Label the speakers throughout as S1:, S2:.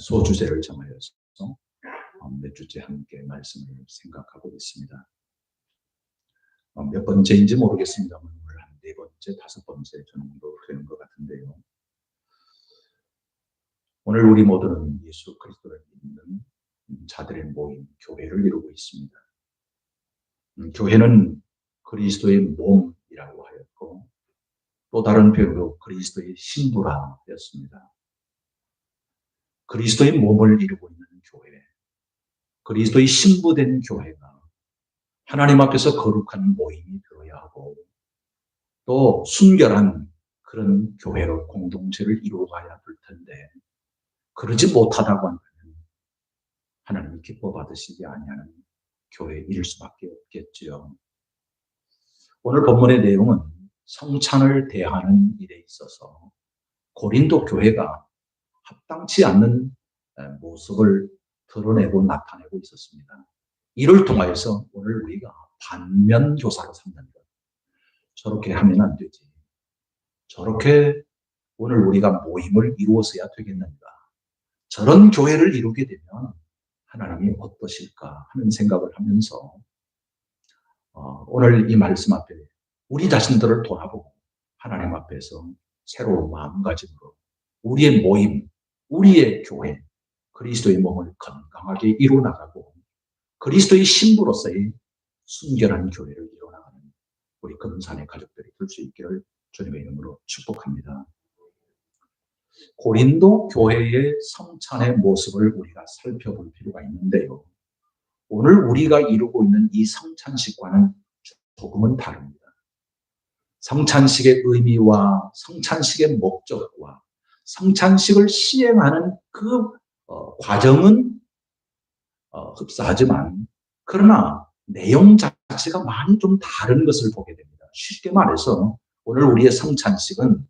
S1: 소주제를 정하여서 몇 주째 함께 말씀을 생각하고 있습니다. 몇 번째인지 모르겠습니다만 오늘 한 4번째, 5번째 정도 되는 것 같은데요. 오늘 우리 모두는 예수 그리스도를 믿는 자들의 모임, 교회를 이루고 있습니다. 교회는 그리스도의 몸이라고 하였고 또 다른 표현으로 그리스도의 신부라 하였습니다. 그리스도의 몸을 이루고 있는 교회, 그리스도의 신부된 교회가 하나님 앞에서 거룩한 모임이 되어야 하고 또 순결한 그런 교회로 공동체를 이루어가야 될 텐데 그러지 못하다고 하면 하나님이 기뻐 받으시지 아니하는 교회일 수밖에 없겠지요. 오늘 본문의 내용은 성찬을 대하는 일에 있어서 고린도 교회가 합당치 않는 모습을 드러내고 나타내고 있었습니다. 이를 통하여서 오늘 우리가 반면교사로 삼는 것. 저렇게 하면 안 되지. 저렇게 오늘 우리가 모임을 이루어서야 되겠는가. 저런 교회를 이루게 되면 하나님이 어떠실까 하는 생각을 하면서 오늘 이 말씀 앞에 우리 자신들을 돌아보고 하나님 앞에서 새로운 마음가짐으로 우리의 모임, 우리의 교회, 그리스도의 몸을 건강하게 이루어나가고 그리스도의 신부로서의 순결한 교회를 이루어나가는 우리 금산의 가족들이 될 수 있기를 주님의 이름으로 축복합니다. 고린도 교회의 성찬의 모습을 우리가 살펴볼 필요가 있는데요. 오늘 우리가 이루고 있는 이 성찬식과는 조금은 다릅니다. 성찬식의 의미와 성찬식의 목적과 성찬식을 시행하는 그 과정은 흡사하지만 그러나 내용 자체가 많이 좀 다른 것을 보게 됩니다. 쉽게 말해서 오늘 우리의 성찬식은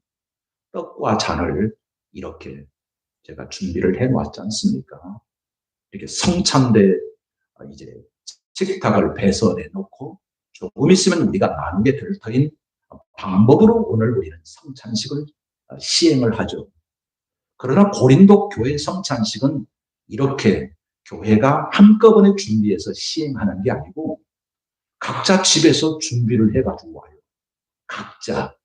S1: 떡과 잔을 이렇게 제가 준비를 해놓았지 않습니까? 이렇게 성찬대 이제 식탁을 배서 내놓고 조금 있으면 우리가 나누게 될 터인 방법으로 오늘 우리는 성찬식을 시행을 하죠. 그러나 고린도 교회 성찬식은 이렇게 교회가 한꺼번에 준비해서 시행하는 게 아니고 각자 집에서 준비를 해가지고 와요. 각자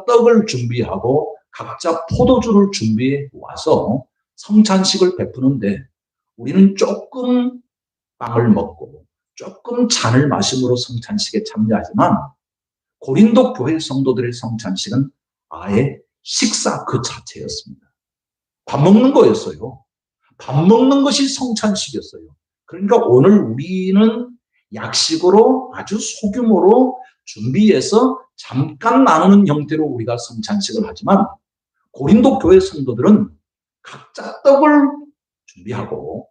S1: 떡을 준비하고 각자 포도주를 준비해 와서 성찬식을 베푸는데 우리는 조금 빵을 먹고 조금 잔을 마심으로 성찬식에 참여하지만 고린도 교회 성도들의 성찬식은 아예 식사 그 자체였습니다. 밥 먹는 거였어요. 밥 먹는 것이 성찬식이었어요. 그러니까 오늘 우리는 약식으로 아주 소규모로 준비해서 잠깐 나누는 형태로 우리가 성찬식을 하지만 고린도 교회 성도들은 각자 떡을 준비하고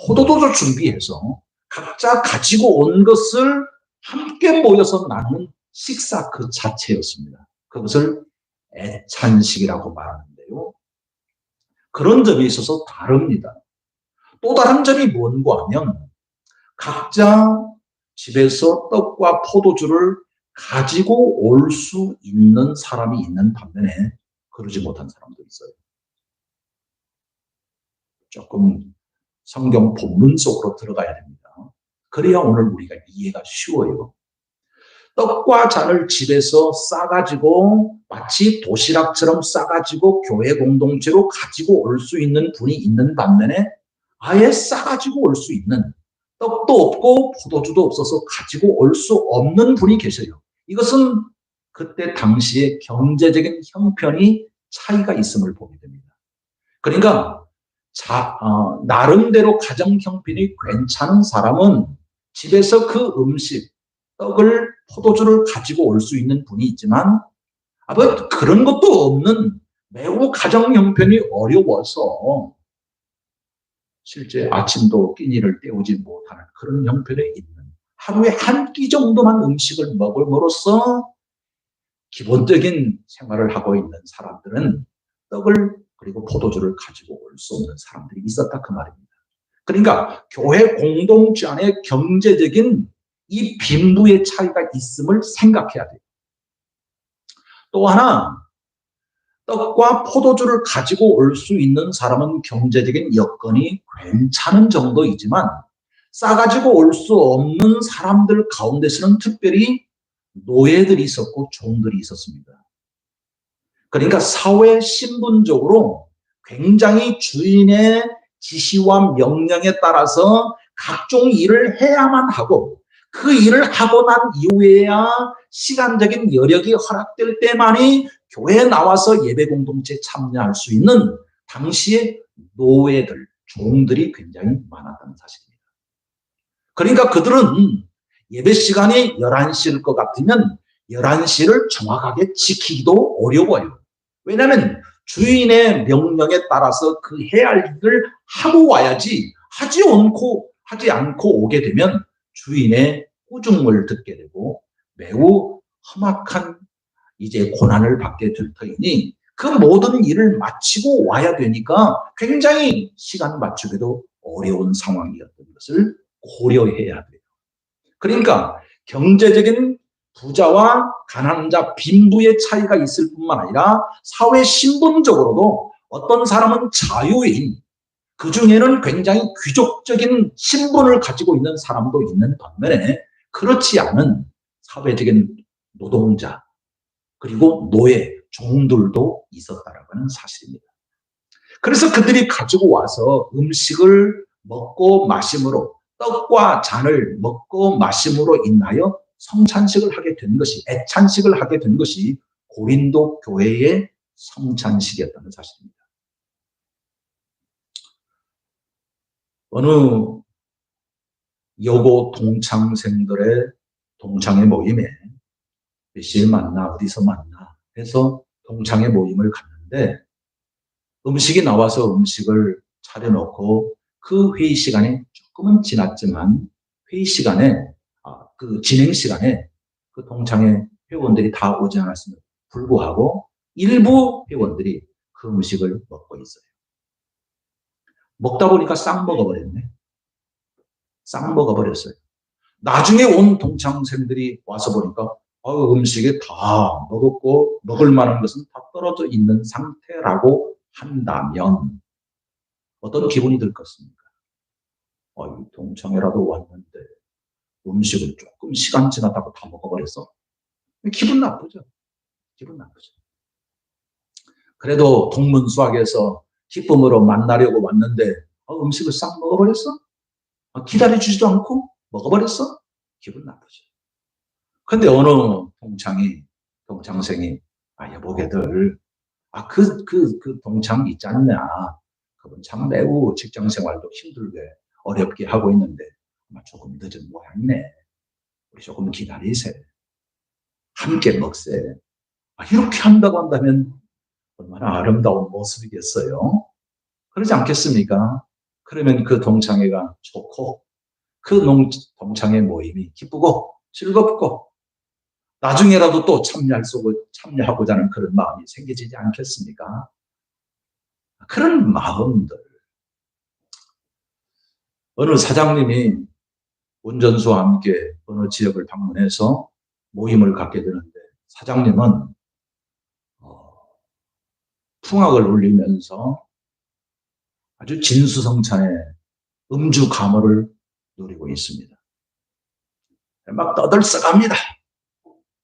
S1: 포도주를 준비해서 각자 가지고 온 것을 함께 모여서 나누는 식사 그 자체였습니다. 그것을 애찬식이라고 말하는데요. 그런 점에 있어서 다릅니다. 또 다른 점이 뭔가 하면 각자 집에서 떡과 포도주를 가지고 올 수 있는 사람이 있는 반면에 그러지 못한 사람도 있어요. 조금 성경 본문 속으로 들어가야 됩니다. 그래야 오늘 우리가 이해가 쉬워요. 떡과 잔을 집에서 싸가지고 마치 도시락처럼 싸가지고 교회 공동체로 가지고 올 수 있는 분이 있는 반면에 아예 싸가지고 올 수 있는 떡도 없고 포도주도 없어서 가지고 올 수 없는 분이 계셔요. 이것은 그때 당시에 경제적인 형편이 차이가 있음을 보게 됩니다. 그러니까 나름대로 가정 형편이 괜찮은 사람은 집에서 그 음식, 떡을, 포도주를 가지고 올 수 있는 분이 있지만 그런 것도 없는 매우 가정 형편이 어려워서 실제 아침도 끼니를 때우지 못하는 그런 형편에 있는 하루에 한 끼 정도만 음식을 먹음으로써 기본적인 생활을 하고 있는 사람들은 떡을 그리고 포도주를 가지고 올 수 없는 사람들이 있었다 그 말입니다. 그러니까 교회 공동체 안에 경제적인 이 빈부의 차이가 있음을 생각해야 돼요. 또 하나 떡과 포도주를 가지고 올 수 있는 사람은 경제적인 여건이 괜찮은 정도이지만 싸가지고 올 수 없는 사람들 가운데서는 특별히 노예들이 있었고 종들이 있었습니다. 그러니까 사회 신분적으로 굉장히 주인의 지시와 명령에 따라서 각종 일을 해야만 하고 그 일을 하고 난 이후에야 시간적인 여력이 허락될 때만이 교회에 나와서 예배 공동체에 참여할 수 있는 당시의 노예들, 종들이 굉장히 많았다는 사실입니다. 그러니까 그들은 예배 시간이 11시일 것 같으면 11시를 정확하게 지키기도 어려워요. 왜냐하면 주인의 명령에 따라서 그 해야 할 일을 하고 와야지 하지 않고 오게 되면 주인의 꾸중을 듣게 되고 매우 험악한 이제 고난을 받게 될 터이니 그 모든 일을 마치고 와야 되니까 굉장히 시간 맞추기도 어려운 상황이었던 것을 고려해야 돼요. 그러니까 경제적인 부자와 가난한 자, 빈부의 차이가 있을 뿐만 아니라 사회 신분적으로도 어떤 사람은 자유인, 그 중에는 굉장히 귀족적인 신분을 가지고 있는 사람도 있는 반면에 그렇지 않은 사회적인 노동자, 그리고 노예, 종들도 있었다는 사실입니다. 그래서 그들이 가지고 와서 음식을 먹고 마심으로, 떡과 잔을 먹고 마심으로 인하여 성찬식을 하게 된 것이, 애찬식을 하게 된 것이 고린도 교회의 성찬식이었다는 사실입니다. 어느 여고 동창생들의 동창회 모임에 몇 시에 만나, 어디서 만나 해서 동창회 모임을 갔는데 음식이 나와서 음식을 차려놓고 그 회의 시간이 조금은 지났지만 회의 시간에 그 진행 시간에 그 동창회 회원들이 다 오지 않았음에도 불구하고 일부 회원들이 그 음식을 먹고 있어요. 먹다 보니까 싹 먹어버렸네. 싹 먹어버렸어요. 나중에 온 동창생들이 와서 보니까 음식이 다 먹었고 먹을 만한 것은 다 떨어져 있는 상태라고 한다면 어떤 기분이 들 것입니까? 동창회라도 왔는데 음식을 조금 시간 지났다고 다 먹어버렸어? 기분 나쁘죠. 기분 나쁘죠. 그래도 동문수학에서 기쁨으로 만나려고 왔는데 음식을 싹 먹어버렸어? 기다려주지도 않고 먹어버렸어? 기분 나쁘죠. 근데 어느 동창생이 여보게들 그 동창 있지 않냐, 그분 참 매우 직장 생활도 힘들게 어렵게 하고 있는데 조금 늦은 모양이네. 우리 조금 기다리세. 함께 먹세. 이렇게 한다고 한다면 얼마나 아름다운 모습이겠어요. 그러지 않겠습니까? 그러면 그 동창회가 좋고 그 동창회 모임이 기쁘고 즐겁고 나중에라도 또 참여하고자 하는 그런 마음이 생기지 않겠습니까? 그런 마음들. 어느 사장님이 운전수와 함께 어느 지역을 방문해서 모임을 갖게 되는데 사장님은 풍악을 울리면서 아주 진수성찬의 음주 가물을 누리고 있습니다. 막 떠들썩합니다.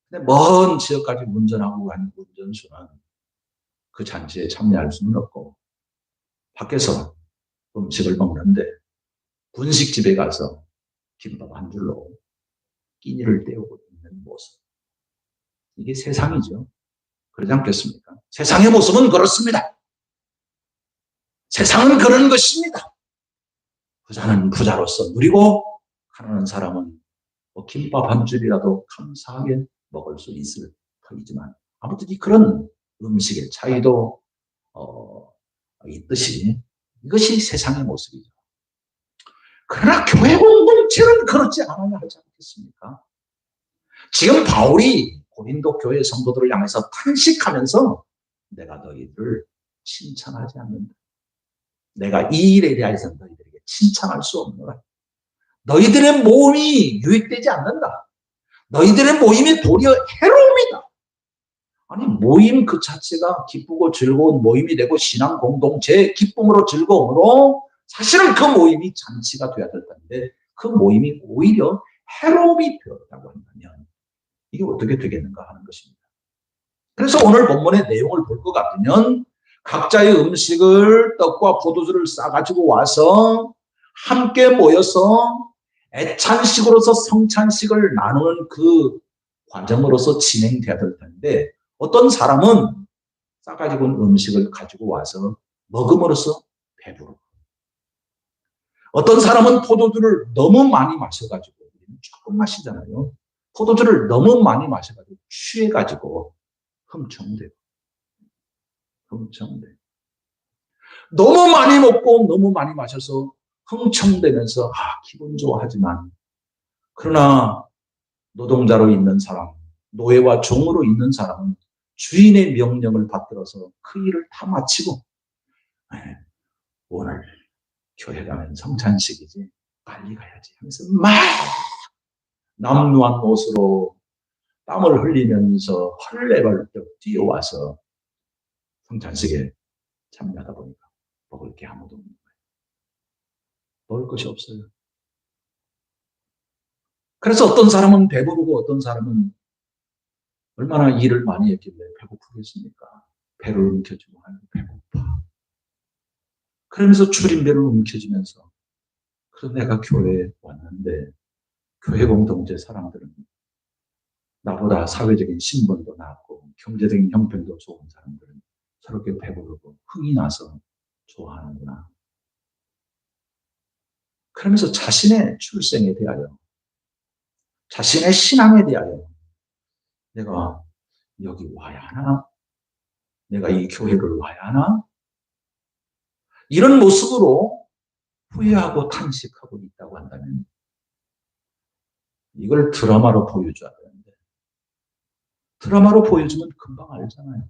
S1: 근데 먼 지역까지 운전하고 간 운전수는 그 잔치에 참여할 수는 없고 밖에서 음식을 먹는데 분식집에 가서 김밥 한 줄로 끼니를 때우고 있는 모습. 이게 세상이죠. 그러지 않겠습니까? 세상의 모습은 그렇습니다. 세상은 그런 것입니다. 부자는 부자로서 누리고 가난한 사람은 김밥 한 줄이라도 감사하게 먹을 수 있을 터이지만 아무튼 그런 음식의 차이도 있듯이 이것이 세상의 모습이죠. 그러나 교회 공동체는 그렇지 않아야 하지 않겠습니까? 지금 바울이 고린도 교회 성도들을 향해서 탄식하면서 내가 너희들을 칭찬하지 않는다. 내가 이 일에 대해서 너희들에게 칭찬할 수 없노라. 너희들의 모임이 유익되지 않는다. 너희들의 모임이 도리어 해로움이다. 아니 모임 그 자체가 기쁘고 즐거운 모임이 되고 신앙 공동체의 기쁨으로 즐거움으로 사실은 그 모임이 잔치가 되어야 될 텐데 그 모임이 오히려 해로움이 되었다고 한다면 이게 어떻게 되겠는가 하는 것입니다. 그래서 오늘 본문의 내용을 볼 것 같으면 각자의 음식을 떡과 포도주를 싸가지고 와서 함께 모여서 애찬식으로서 성찬식을 나누는 그 과정으로서 진행돼야 될 텐데 어떤 사람은 싸가지고 온 음식을 가지고 와서 먹음으로써 배부르고 어떤 사람은 포도주를 너무 많이 마셔가지고 조금 마시잖아요. 포도주를 너무 많이 마셔가지고 취해가지고 흥청대고 너무 많이 먹고 너무 많이 마셔서 흥청대면서 기분 좋아하지만 그러나 노동자로 있는 사람, 노예와 종으로 있는 사람은 주인의 명령을 받들어서 그 일을 다 마치고 오늘 교회 가면 성찬식이지 빨리 가야지 하면서 막 남루한 옷으로 땀을 흘리면서 헐레벌떡 뛰어와서 성찬식에 참여하다 보니까 먹을 게 아무도 없는 거예요. 먹을 것이 없어요. 그래서 어떤 사람은 배부르고 어떤 사람은 얼마나 일을 많이 했길래 배고프겠습니까? 배를 움켜쥐고 배고파. 그러면서 줄임배를 움켜쥐면서 그래서 내가 교회에 왔는데 교회 공동체 사람들은 나보다 사회적인 신분도 낮고 경제적인 형편도 좋은 사람들은 저렇게 배부르고 흥이 나서 좋아하는구나. 그러면서 자신의 출생에 대하여 자신의 신앙에 대하여 내가 여기 와야 하나? 내가 이 교회를 와야 하나? 이런 모습으로 후회하고 탄식하고 있다고 한다면 이걸 드라마로 보여줘야 되는데 드라마로 보여주면 금방 알잖아요.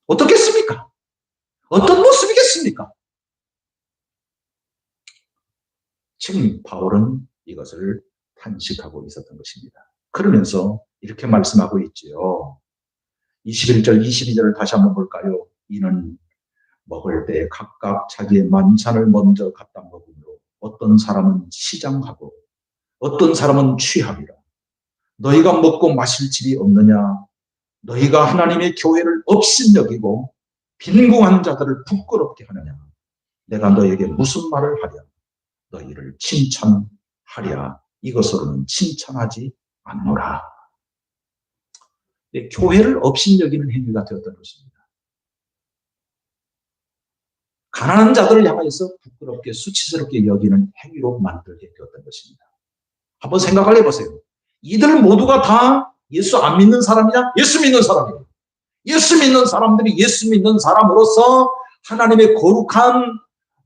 S1: 어떻겠습니까? 어떤 모습이겠습니까? 지금 바울은 이것을 탄식하고 있었던 것입니다. 그러면서 이렇게 말씀하고 있지요. 21절, 22절을 다시 한번 볼까요? 이는 먹을 때 각각 자기의 만찬을 먼저 갖다 먹으므로 어떤 사람은 시장하고 어떤 사람은 취하리라. 너희가 먹고 마실 집이 없느냐? 너희가 하나님의 교회를 업신여기고 빈궁한 자들을 부끄럽게 하느냐? 내가 너에게 무슨 말을 하랴? 너희를 칭찬하랴. 이것으로는 칭찬하지 않노라. 교회를 업신여기는 행위가 되었던 것입니다. 가난한 자들을 향해서 부끄럽게 수치스럽게 여기는 행위로 만들게 되었던 것입니다. 한번 생각을 해보세요. 이들 모두가 다 예수 안 믿는 사람이냐? 예수 믿는 사람이에요. 예수 믿는 사람들이 예수 믿는 사람으로서 하나님의 거룩한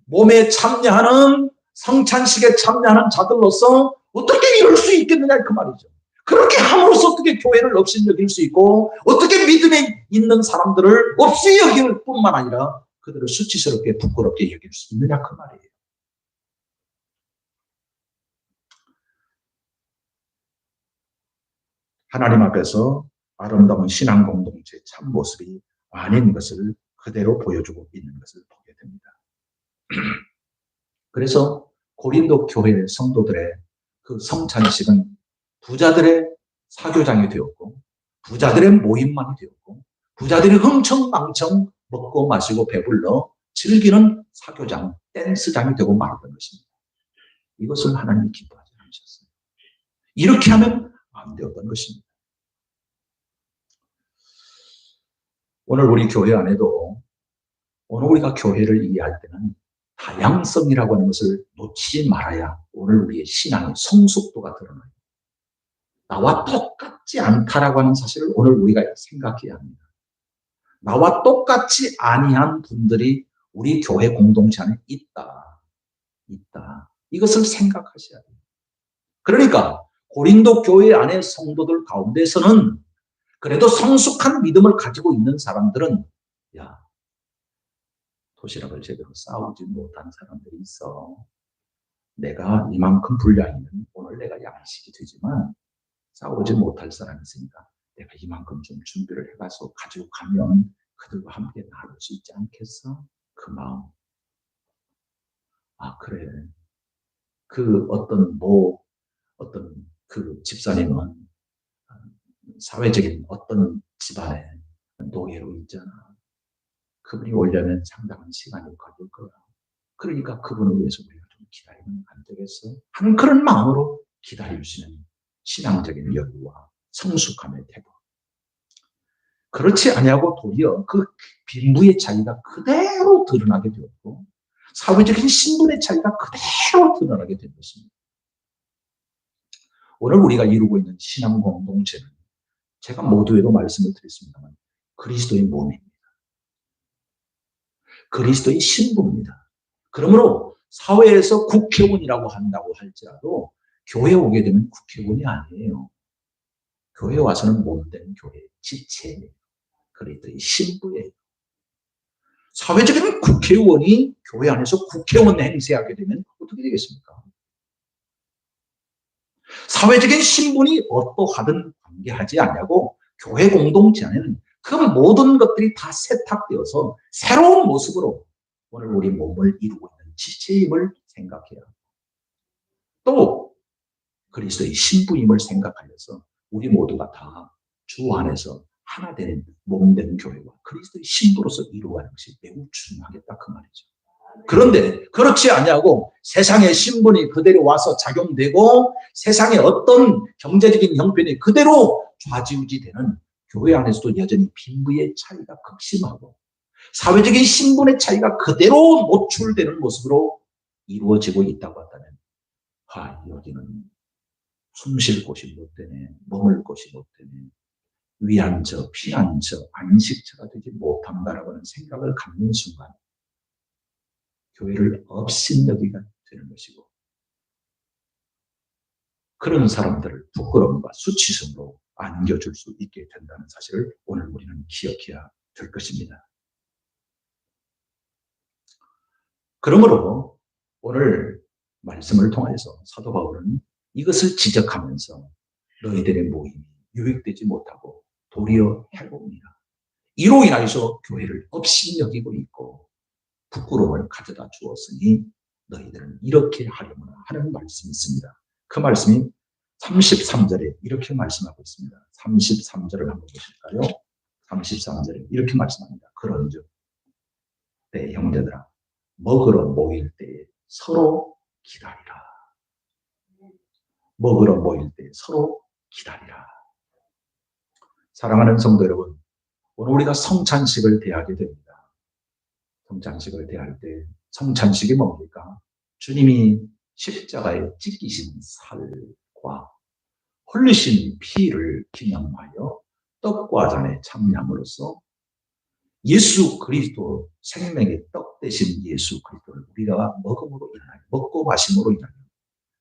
S1: 몸에 참여하는 성찬식에 참여하는 자들로서 어떻게 이럴 수 있겠느냐 그 말이죠. 그렇게 함으로써 어떻게 교회를 없이 여길 수 있고 어떻게 믿음에 있는 사람들을 없이 여길 뿐만 아니라 그들을 수치스럽게 부끄럽게 여길 수 있느냐 그 말이에요. 하나님 앞에서 아름다운 신앙 공동체의 참 모습이 아닌 것을 그대로 보여주고 있는 것을 보게 됩니다. 그래서 고린도 교회 성도들의 그 성찬식은 부자들의 사교장이 되었고 부자들의 모임만이 되었고 부자들이 흥청망청 먹고 마시고 배불러 즐기는 사교장, 댄스장이 되고 말았던 것입니다. 이것을 하나님이 기뻐하지 않으셨어요. 이렇게 하면 안 되었던 것입니다. 오늘 우리 교회 안에도 오늘 우리가 교회를 이해할 때는 다양성이라고 하는 것을 놓치지 말아야 오늘 우리의 신앙의 성숙도가 드러나요. 나와 똑같지 않다라고 하는 사실을 오늘 우리가 생각해야 합니다. 나와 똑같지 아니한 분들이 우리 교회 공동체 안에 있다. 이것을 생각하셔야 돼요. 그러니까 고린도 교회 안의 성도들 가운데서는 그래도 성숙한 믿음을 가지고 있는 사람들은 도시락을 제대로 싸우지 못한 사람들이 있어. 내가 이만큼 분량이면 오늘 내가 양식이 되지만 싸우지 못할 사람이 있으니까 내가 이만큼 좀 준비를 해가서 가지고 가면 그들과 함께 나눌 수 있지 않겠어? 그 마음. 아, 그래. 어떤 그 집사님은 사회적인 어떤 집안에 노예로 있잖아. 그분이 오려면 상당한 시간이 걸릴 거야. 그러니까 그분을 위해서 우리가 좀 기다리면 안 되겠어? 하는 그런 마음으로 기다릴 수 있는 신앙적인 여유와 성숙함의 태도. 그렇지 아니하고 도리어 그 빈부의 차이가 그대로 드러나게 되었고 사회적인 신분의 차이가 그대로 드러나게 된 것입니다. 오늘 우리가 이루고 있는 신앙 공동체는 제가 모두에도 말씀을 드렸습니다만 그리스도의 몸입니다. 그리스도의 신부입니다. 그러므로 사회에서 국회의원이라고 한다고 할지라도 교회에 오게 되면 국회의원이 아니에요. 교회에 와서는 몸된 교회의 지체예요. 그리스도의 신부예요. 사회적인 국회의원이 교회 안에서 국회의원 행세하게 되면 어떻게 되겠습니까? 사회적인 신분이 어떠하든 관계하지 않냐고 교회 공동체 안에는 그 모든 것들이 다 세탁되어서 새로운 모습으로 오늘 우리 몸을 이루고 있는 지체임을 생각해야 합니다. 또 그리스도의 신부임을 생각하여서 우리 모두가 다 주 안에서 하나 되는 몸된 교회와 그리스도의 신부로서 이루어가는 것이 매우 중요하겠다 그 말이죠. 그런데 그렇지 아니하고 세상의 신분이 그대로 와서 작용되고 세상의 어떤 경제적인 형편이 그대로 좌지우지되는 교회 안에서도 여전히 빈부의 차이가 극심하고 사회적인 신분의 차이가 그대로 노출되는 모습으로 이루어지고 있다고 한다면 여기는 숨 쉴 곳이 못 되네, 머물 곳이 못 되네, 위안처, 피난처, 안식처가 되지 못한다라고 하는 생각을 갖는 순간 교회를 업신여기가 되는 것이고 그런 사람들을 부끄러움과 수치심으로 안겨줄 수 있게 된다는 사실을 오늘 우리는 기억해야 될 것입니다. 그러므로 오늘 말씀을 통해서 사도 바울은 이것을 지적하면서 너희들의 모임이 유익되지 못하고 도리어 해롭니다. 이로 인하여서 교회를 업신여기고 있고 부끄러움을 가져다 주었으니 너희들은 이렇게 하려면 하는 말씀이 있습니다. 그 말씀이 33절에 이렇게 말씀하고 있습니다. 33절을 한번 보실까요? 33절에 이렇게 말씀합니다. 그런즉 내 형제들아 먹으러 모일 때에 서로 기다리라. 먹으러 모일 때에 서로 기다리라. 사랑하는 성도 여러분, 오늘 우리가 성찬식을 대하게 됩니다. 성찬식을 대할 때 성찬식이 뭡니까? 주님이 십자가에 찢기신 살과 흘리신 피를 기념하여 떡과 잔에 참여함으로써 예수 그리스도 생명의 떡 되신 예수 그리스도를 우리가 먹음으로 인하여 먹고 마심으로 인하여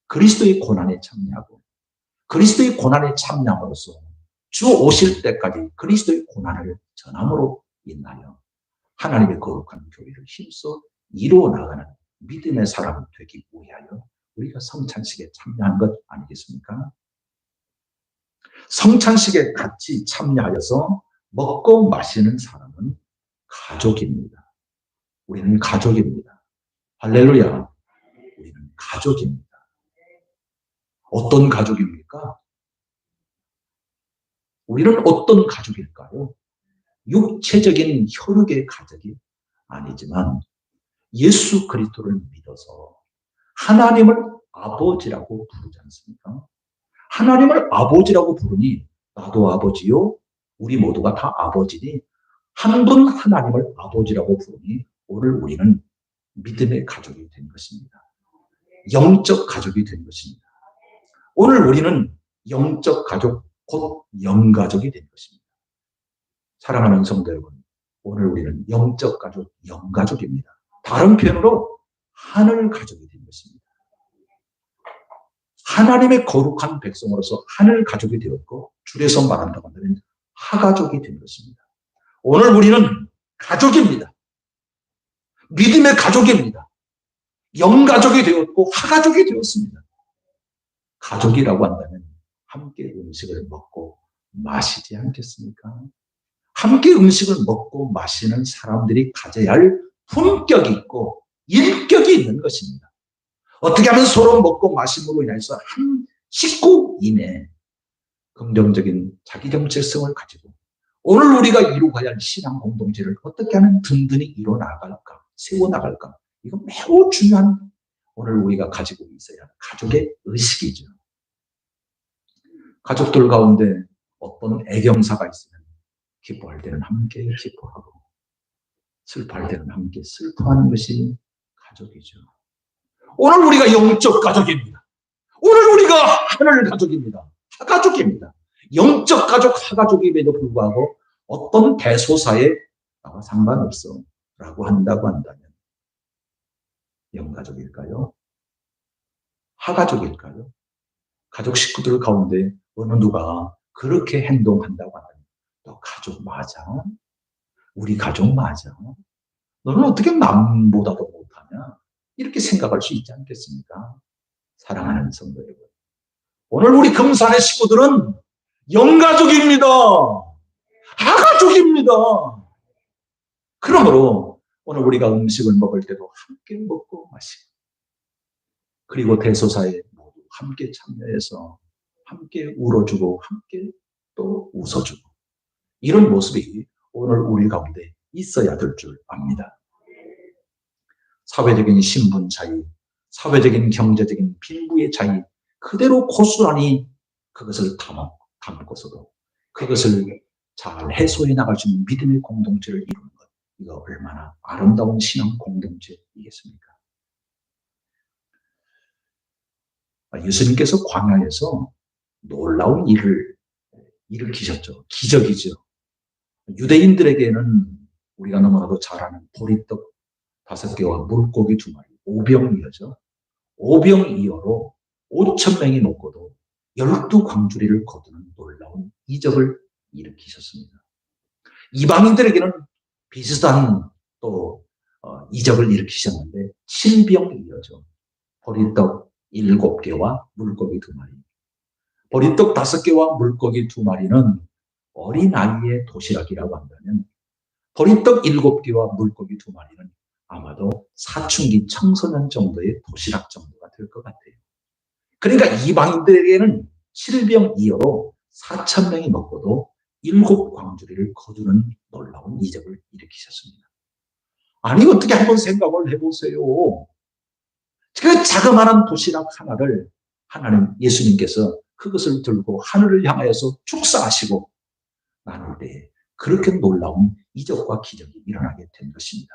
S1: 그리스도의 고난에 참여하고 그리스도의 고난에 참여함으로써 주 오실 때까지 그리스도의 고난을 전함으로 인하여 하나님의 거룩한 교회를 힘써 이루어 나가는 믿음의 사람이 되기 위하여 우리가 성찬식에 참여한 것 아니겠습니까? 성찬식에 같이 참여하여서 먹고 마시는 사람은 가족입니다. 우리는 가족입니다. 할렐루야. 우리는 가족입니다. 어떤 가족입니까? 우리는 어떤 가족일까요? 육체적인 혈육의 가족이 아니지만 예수 그리스도를 믿어서 하나님을 아버지라고 부르지 않습니까? 하나님을 아버지라고 부르니 나도 아버지요 우리 모두가 다 아버지니 한 분 하나님을 아버지라고 부르니 오늘 우리는 믿음의 가족이 된 것입니다. 영적 가족이 된 것입니다. 오늘 우리는 영적 가족 곧 영가족이 된 것입니다. 사랑하는 성도 여러분, 오늘 우리는 영적 가족, 영가족입니다. 다른 표현으로 하늘 가족이 된 것입니다. 하나님의 거룩한 백성으로서 하늘 가족이 되었고 줄여서 말한다고 한다면 하가족이 된 것입니다. 오늘 우리는 가족입니다. 믿음의 가족입니다. 영가족이 되었고 하가족이 되었습니다. 가족이라고 한다면 함께 음식을 먹고 마시지 않겠습니까? 함께 음식을 먹고 마시는 사람들이 가져야 할 품격이 있고 인격이 있는 것입니다. 어떻게 하면 서로 먹고 마심으로 인해서 한 식구 이내에 긍정적인 자기 정체성을 가지고 오늘 우리가 이루어가야 할 신앙 공동체를 어떻게 하면 든든히 이뤄나갈까, 세워나갈까, 이거 매우 중요한 오늘 우리가 가지고 있어야 할 가족의 의식이죠. 가족들 가운데 어떤 애경사가 있으면 기뻐할 때는 함께 기뻐하고 슬퍼할 때는 함께 슬퍼하는 것이 가족이죠. 오늘 우리가 영적 가족입니다. 오늘 우리가 하늘 가족입니다. 하가족입니다. 영적 가족, 하가족임에도 불구하고 어떤 대소사에 나와 상관없어 라고 한다고 한다면 영가족일까요? 하가족일까요? 가족 식구들 가운데 어느 누가 그렇게 행동한다고 한다면 너 가족 맞아? 우리 가족 맞아? 너는 어떻게 남보다도 못하냐? 이렇게 생각할 수 있지 않겠습니까? 사랑하는 성도 여러분, 오늘 우리 금산의 식구들은 영가족입니다. 하가족입니다. 그러므로 오늘 우리가 음식을 먹을 때도 함께 먹고 마시고 그리고 대소사에 모두 함께 참여해서 함께 울어주고 함께 또 웃어주고 이런 모습이 오늘 우리 가운데 있어야 될 줄 압니다. 사회적인 신분 차이, 사회적인 경제적인 빈부의 차이 그대로 고스란히 그것을 담고서도 그것을 잘 해소해 나갈 수 있는 믿음의 공동체를 이루는 것, 이거 얼마나 아름다운 신앙 공동체이겠습니까? 예수님께서 광야에서 놀라운 일을 일으키셨죠. 기적이죠. 유대인들에게는 우리가 너무나도 잘 아는 보리떡 5개와 물고기 2마리, 오병이어죠. 오병이어로 5,000명이 먹고도 12광주리를 거두는 놀라운 이적을 일으키셨습니다. 이방인들에게는 비슷한 또 이적을 일으키셨는데 7병이어죠. 보리떡 7개와 물고기 2마리. 보리떡 5개와 물고기 2마리는 어린아이의 도시락이라고 한다면 보리떡 7개와 물고기 2마리는 아마도 사춘기 청소년 정도의 도시락 정도가 될 것 같아요. 그러니까 이방인들에게는 7병이어로 4,000명이 먹고도 7광주리를 거두는 놀라운 이적을 일으키셨습니다. 아니 어떻게 한번 생각을 해보세요. 그 자그마한 도시락 하나를 하나님 예수님께서 그것을 들고 하늘을 향하여서 축사하시고 나눌 때 그렇게 놀라운 이적과 기적이 일어나게 된 것입니다.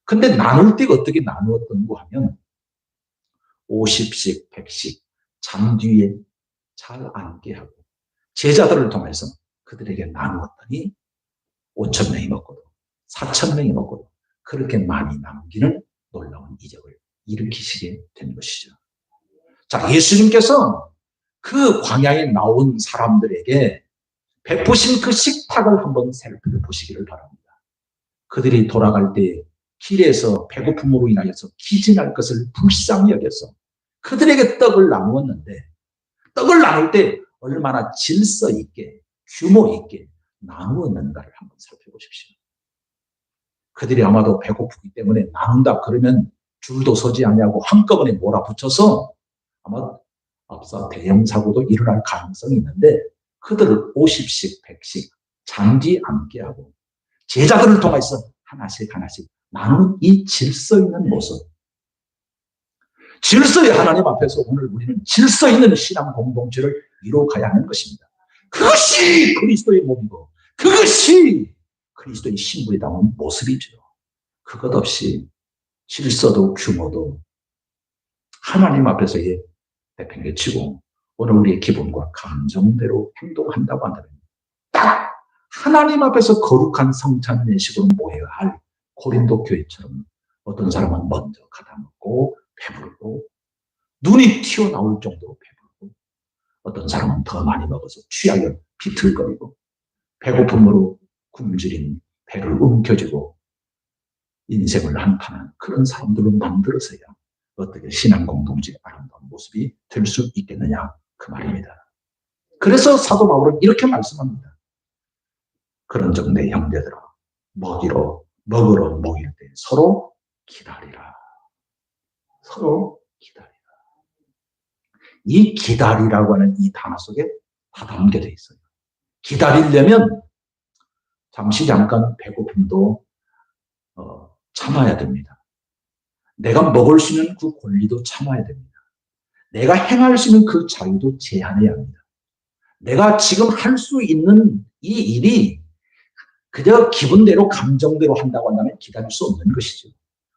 S1: 근데 나눌 때가 어떻게 나누었던고 하면 50씩 100씩 잠 뒤에 잘 앉게 하고 제자들을 통해서 그들에게 나누었더니 5,000명이 먹고도 4,000명이 먹고도 그렇게 많이 남기는 놀라운 이적을 일으키시게 된 것이죠. 자, 예수님께서 그 광야에 나온 사람들에게 베푸신 그 식탁을 한번 살펴보시기를 바랍니다. 그들이 돌아갈 때 길에서 배고픔으로 인하여서 기진할 것을 불쌍히 여겨서 그들에게 떡을 나누었는데 떡을 나눌 때 얼마나 질서 있게 규모 있게 나누었는가를 한번 살펴보십시오. 그들이 아마도 배고프기 때문에 나눈다 그러면 줄도 서지 않냐고 한꺼번에 몰아붙여서 아마 앞서 대형 사고도 일어날 가능성이 있는데 그들을 50씩 100씩 잠지 않게 하고 제자들을 통해서 하나씩 나누는 이 질서 있는 모습, 질서의 하나님 앞에서 오늘 우리는 질서 있는 신앙 공동체를 이루어가야 하는 것입니다. 그것이 그리스도의 몸이고 그것이 그리스도의 신부에 담은 모습이죠. 그것 없이 질서도 규모도 하나님 앞에서의 내팽개치고 오늘 우리의 기분과 감정대로 행동한다고 한다면 딱 하나님 앞에서 거룩한 성찬 예식으로 모여야 할 고린도 교회처럼 어떤 사람은 먼저 가다 먹고 배부르고 눈이 튀어나올 정도로 배부르고 어떤 사람은 더 많이 먹어서 취하여 비틀거리고 배고픔으로 굶주린 배를 움켜쥐고 인생을 한판한 그런 사람들로 만들어서야 어떻게 신앙 공동체의 아름다운 모습이 될 수 있겠느냐 그 말입니다. 그래서 사도 바울은 이렇게 말씀합니다. 그런즉 내 형제들아 먹으러 모일 때 서로 기다리라. 서로 기다리라. 이 기다리라고 하는 이 단어 속에 다 담겨져 있어요. 기다리려면 잠깐 배고픔도 참아야 됩니다. 내가 먹을 수 있는 그 권리도 참아야 됩니다. 내가 행할 수 있는 그 자유도 제한해야 합니다. 내가 지금 할 수 있는 이 일이 그저 기분대로 감정대로 한다고 한다면 기다릴 수 없는 것이죠.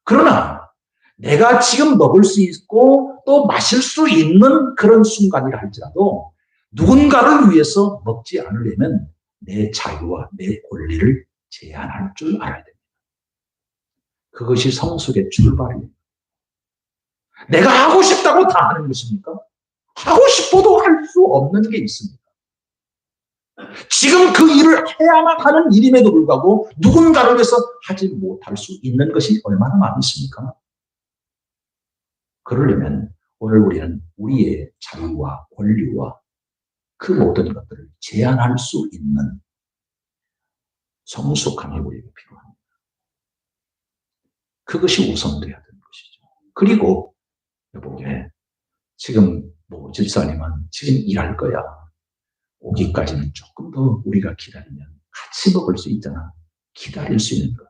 S1: 그러나 내가 지금 먹을 수 있고 또 마실 수 있는 그런 순간이라 할지라도 누군가를 위해서 먹지 않으려면 내 자유와 내 권리를 제한할 줄 알아야 됩니다. 그것이 성숙의 출발입니다. 내가 하고 싶다고 다 하는 것입니까? 하고 싶어도 할 수 없는 게 있습니다. 지금 그 일을 해야만 하는 일임에도 불구하고 누군가를 위해서 하지 못할 수 있는 것이 얼마나 많이 있습니까? 그러려면 오늘 우리는 우리의 자유와 권리와 그 모든 것들을 제한할 수 있는 성숙함이 우리에게 필요합니다. 그것이 우선돼야 되는 것이죠. 그리고 여보게 지금 집사님은 지금 일할 거야. 오기까지는 조금 더 우리가 기다리면 같이 먹을 수 있잖아. 기다릴 수 있는 것.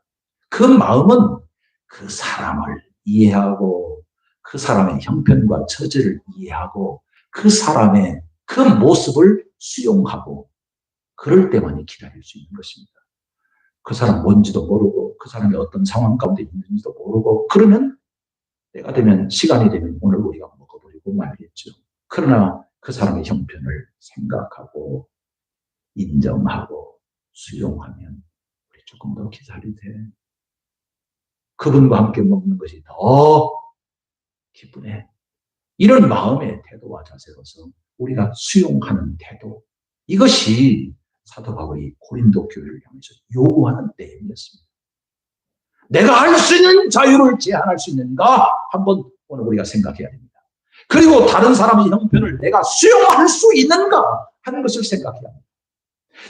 S1: 그 마음은 그 사람을 이해하고 그 사람의 형편과 처지를 이해하고 그 사람의 그 모습을 수용하고 그럴 때만이 기다릴 수 있는 것입니다. 그 사람 뭔지도 모르고 그 사람이 어떤 상황 가운데 있는지도 모르고 그러면 때가 되면 시간이 되면 오늘 우리가 먹어버리고 말겠죠. 그러나 그 사람의 형편을 생각하고 인정하고 수용하면 우리 조금 더 기다리되 그분과 함께 먹는 것이 더 기쁘네. 이런 마음의 태도와 자세로서 우리가 수용하는 태도 이것이 사도 바울이 고린도 교회를 향해서 요구하는 내용이었습니다. 내가 할 수 있는 자유를 제한할 수 있는가 한번 오늘 우리가 생각해야 됩니다. 그리고 다른 사람의 형편을 내가 수용할 수 있는가 하는 것을 생각해야 합니다.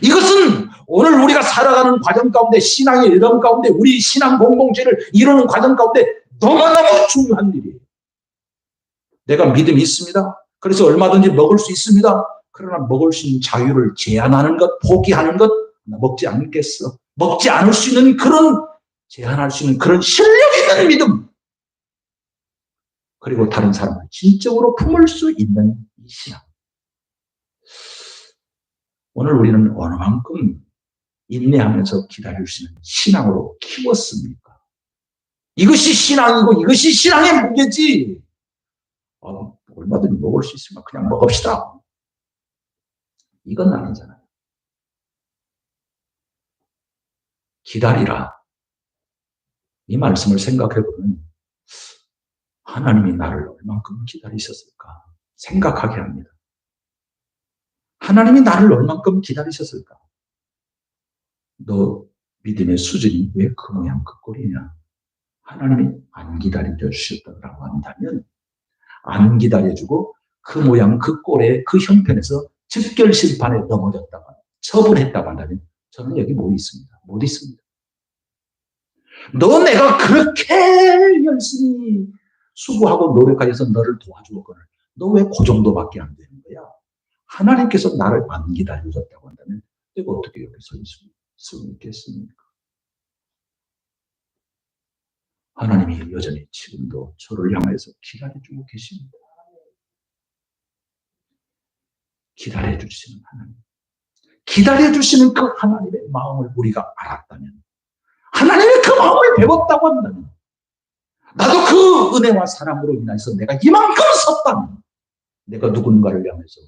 S1: 이것은 오늘 우리가 살아가는 과정 가운데 신앙의 일정 가운데 우리 신앙 공동체를 이루는 과정 가운데 너무너무 중요한 일이에요. 내가 믿음이 있습니다. 그래서 얼마든지 먹을 수 있습니다. 그러나 먹을 수 있는 자유를 제한하는 것, 포기하는 것, 먹지 않겠어. 먹지 않을 수 있는 그런 제한할 수 있는 그런 실력 있는 믿음. 그리고 다른 사람을 진정으로 품을 수 있는 이 신앙. 오늘 우리는 어느 만큼 인내하면서 기다릴 수 있는 신앙으로 키웠습니까? 이것이 신앙이고 이것이 신앙의 무게지. 얼마든지 먹을 수 있으면 그냥 먹읍시다. 이건 아니잖아요. 기다리라. 이 말씀을 생각해보면 하나님이 나를 얼만큼 기다리셨을까 생각하게 합니다. 하나님이 나를 얼만큼 기다리셨을까? 너 믿음의 수준이 왜 그 모양 그 꼴이냐? 하나님이 안 기다려 주셨다고 한다면 안 기다려주고 그 모양 그 꼴에 그 형편에서 즉결 심판에 넘어졌다가 처분했다고 한다면 저는 여기 못 있습니다. 못 있습니다. 너 내가 그렇게 열심히 수고하고 노력하여서 너를 도와주었거늘 너 왜 그 정도밖에 안 되는 거야? 하나님께서 나를 안 기다려줬다고 한다면 내가 어떻게 여기 서 있을 수 있겠습니까? 하나님이 여전히 지금도 저를 향해서 기다려주고 계십니다. 기다려주시는 하나님. 기다려주시는 그 하나님의 마음을 우리가 알았다면 하나님의 그 마음을 배웠다고 한다면 나도 그 은혜와 사랑으로 인해서 내가 이만큼 섰다면 내가 누군가를 향해서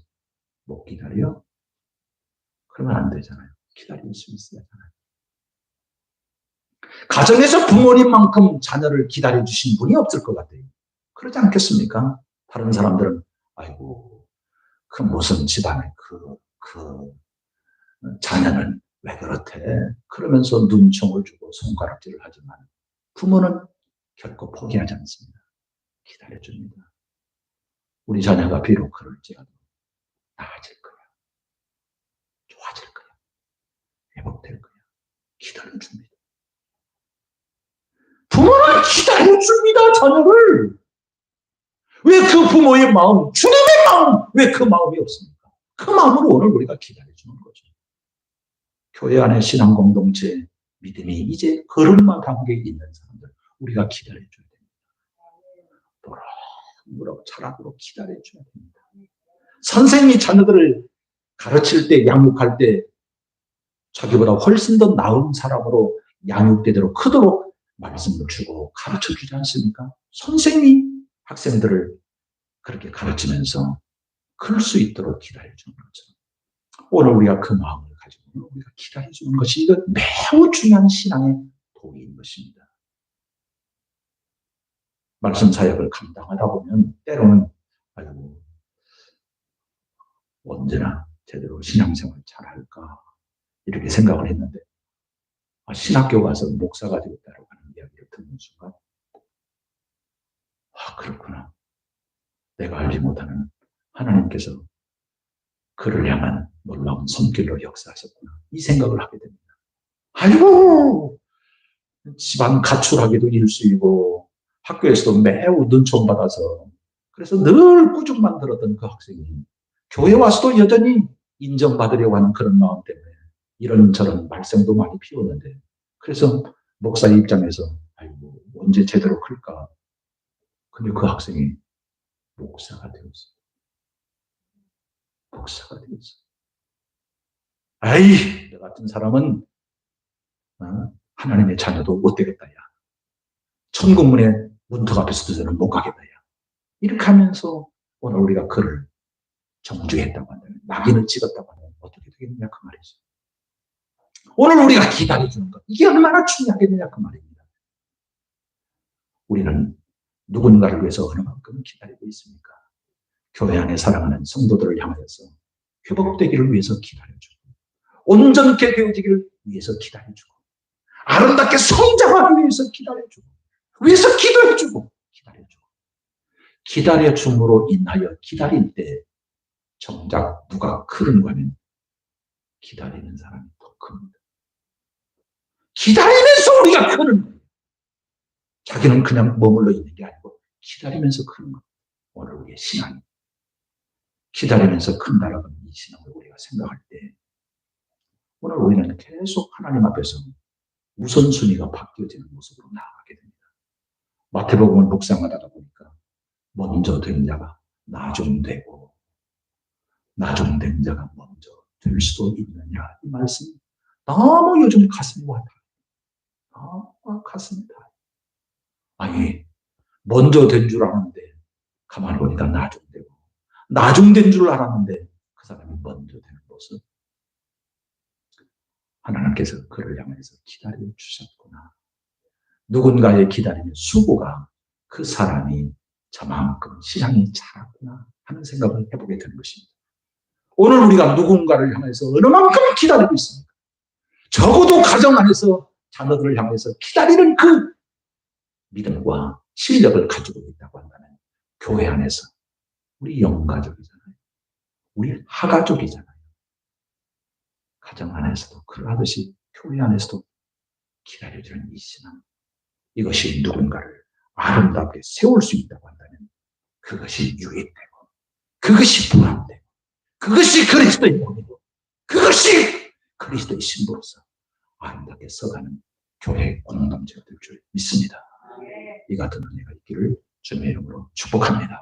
S1: 못 기다려? 그러면 안 되잖아요. 기다릴 수 있어야 하잖아요. 가정에서 부모님만큼 자녀를 기다려주신 분이 없을 것 같아요. 그러지 않겠습니까? 다른 사람들은 아이고 그 무슨 집안의 그 자녀는 왜 그렇대? 그러면서 눈총을 주고 손가락질을 하지만 부모는 결코 포기하지 않습니다. 기다려줍니다. 우리 자녀가 비록 그럴지라도 나아질 거야. 회복될 거야. 기다려줍니다. 부모는 기다려줍니다. 자녀를. 왜 그 부모의 마음, 주님의 마음, 왜 그 마음이 없습니까? 그 마음으로 오늘 우리가 기다려주는 거죠. 교회 안에 신앙 공동체, 믿음이 이제 걸음마 단계에 있는 사람들, 우리가 기다려줘야 됩니다. 무럭무럭 자라도록 기다려줘야 됩니다. 선생님이 자녀들을 가르칠 때, 양육할 때 자기보다 훨씬 더 나은 사람으로 양육되도록 크도록 말씀을 주고 가르쳐주지 않습니까? 선생님이 학생들을 그렇게 가르치면서 클 수 있도록 기다려주는 거죠. 오늘 우리가 그 마음을 가지고 우리가 기다려주는 것이 이건 매우 중요한 신앙의 도리인 것입니다. 말씀 사역을 감당하다 보면 때로는 아이고 언제나 제대로 신앙생활 잘할까 이렇게 생각을 했는데 신학교 가서 목사가 되었다고 하는 이야기를 듣는 순간 그렇구나. 내가 알지 못하는 하나님께서 그를 향한 놀라운 손길로 역사하셨구나. 이 생각을 하게 됩니다. 아이고 집안 가출하기도 일수이고 학교에서도 매우 눈총받아서 그래서 늘 꾸중만 들었던 그 학생이 교회 와서도 여전히 인정받으려고 하는 그런 마음 때문에 이런저런 말썽도 많이 피웠는데 그래서 목사의 입장에서 아이고 언제 제대로 클까. 근데 그 학생이 목사가 되었어요. 목사가 되었어요. 아이, 너 같은 사람은 하나님의 자녀도 못 되겠다, 야. 천국문의 문턱 앞에서도 저는 못 가겠다, 야. 이렇게 하면서 오늘 우리가 그를 정죄했다고 한다면, 낙인을 찍었다고 하면 어떻게 되겠느냐, 그 말이죠. 오늘 우리가 기다려주는 것, 이게 얼마나 중요하겠느냐, 그 말입니다. 우리는 누군가를 위해서 어느 만큼 기다리고 있습니까? 교회 안에 사랑하는 성도들을 향하여서 회복되기를 위해서 기다려주고 온전케 되어지기를 위해서 기다려주고 아름답게 성장하기 위해서 기다려주고 위해서 기도해주고 기다려주고 기다려줌으로 인하여 기다릴 때 정작 누가 크는가 하면 기다리는 사람이 더 큽니다. 기다리면서 우리가 크는 거예요. 자기는 그냥 머물러 있는 게 아니고 기다리면서 크는 거예요. 오늘 우리의 신앙이 기다리면서 큰다라는 이 신앙을 우리가 생각할 때 오늘 우리는 계속 하나님 앞에서 우선순위가 바뀌어지는 모습으로 나아가게 됩니다. 마태복음을 묵상하다 보니까 먼저 된 자가 나중되고 나중된 자가 먼저 될 수도 있느냐 이 말씀 너무 요즘 가슴이 와닿아요. 너무 가슴이 와닿아요. 아니 먼저 된 줄 알았는데 가만히 보니까 나중되고 나중된 줄 알았는데 그 사람이 먼저 되는 모습 하나님께서 그를 향해서 기다려 주셨구나. 누군가의 기다림의 수고가 그 사람이 저만큼 신앙이 자랐구나 하는 생각을 해보게 되는 것입니다. 오늘 우리가 누군가를 향해서 어느 만큼 기다리고 있습니까? 적어도 가정 안에서 자녀들을 향해서 기다리는 그 믿음과 실력을 가지고 있다고 한다면 교회 안에서 우리 영가족이잖아요. 우리 하가족이잖아요. 가정 안에서도 그러하듯이 교회 안에서도 기다려주는 이 신앙 이것이 누군가를 아름답게 세울 수 있다고 한다면 그것이 유익되고 그것이 보람되고 그것이 그리스도의 몸이고 그것이 그리스도의 신부로서 아름답게 서가는 교회의 공동체가 될 줄 믿습니다. 이 같은 은혜가 있기를 주님의 이름으로 축복합니다.